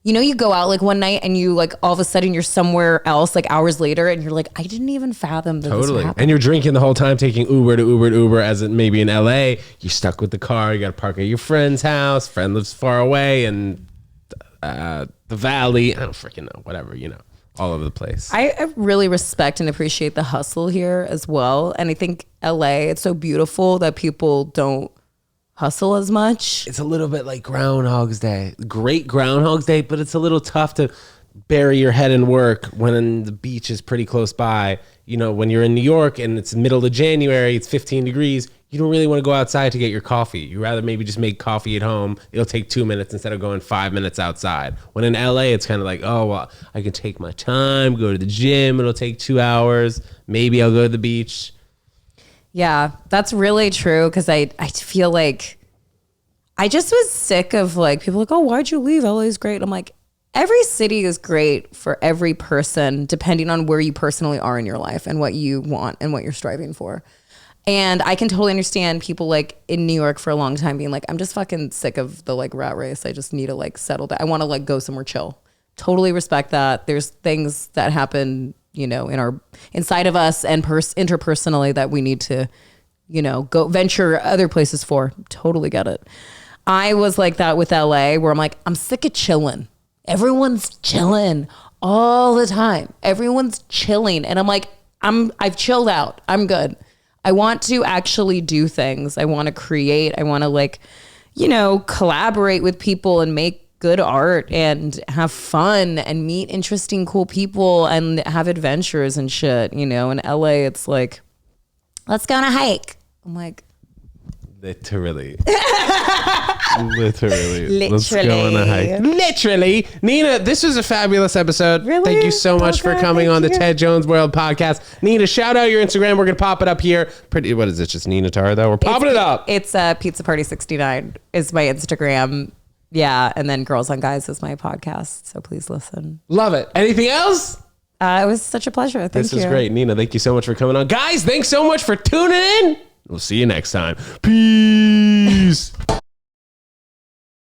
S3: You go out like one night and you like all of a sudden you're somewhere else like hours later and you're like, I didn't even fathom that this would happen.
S2: And you're drinking the whole time, taking Uber to Uber to Uber, as it maybe in LA, you're stuck with the car, you got to park at your friend's house, friend lives far away and the valley, I don't freaking know, whatever, all over the place.
S3: I really respect and appreciate the hustle here as well. And I think LA, it's so beautiful that people don't hustle as much.
S2: It's a little bit like Groundhog's Day. Great Groundhog's Day, but it's a little tough to bury your head in work when the beach is pretty close by. When you're in New York and it's middle of January, it's 15 degrees, you don't really want to go outside to get your coffee. You rather maybe just make coffee at home. It'll take 2 minutes instead of going 5 minutes outside. When in LA, it's kind of like, oh, well, I can take my time, go to the gym. It'll take 2 hours. Maybe I'll go to the beach.
S3: Yeah, that's really true. Because I feel like I just was sick of like people like, oh, why'd you leave? LA is great. I'm like, every city is great for every person, depending on where you personally are in your life and what you want and what you're striving for. And I can totally understand people like in New York for a long time being like, I'm just fucking sick of the like rat race. I just need to like settle down. I want to like go somewhere chill. Totally respect that. There's things that happen, inside of us and interpersonally that we need to, go venture other places for. Totally get it. I was like that with LA where I'm like, I'm sick of chilling. Everyone's chilling all the time. Everyone's chilling. And I'm like, I've chilled out. I'm good. I want to actually do things. I want to create. I want to like, collaborate with people and make good art and have fun and meet interesting, cool people and have adventures and shit. In LA, it's like, let's go on a hike. I'm like,
S2: Literally. Let's go on a hike. Literally. Nina, this was a fabulous episode.
S3: Really?
S2: Thank you so much for coming on the Ted Jones World podcast. Nina, shout out your Instagram. We're going to pop it up here. What is it? Just Nina Tarr, though? We're popping it up.
S3: It's Pizza Party 69 is my Instagram. Yeah. And then Girls on Guys is my podcast. So please listen.
S2: Love it. Anything else?
S3: It was such a pleasure. Thank you.
S2: This was great. Nina, thank you so much for coming on. Guys, thanks so much for tuning in. We'll see you next time. Peace.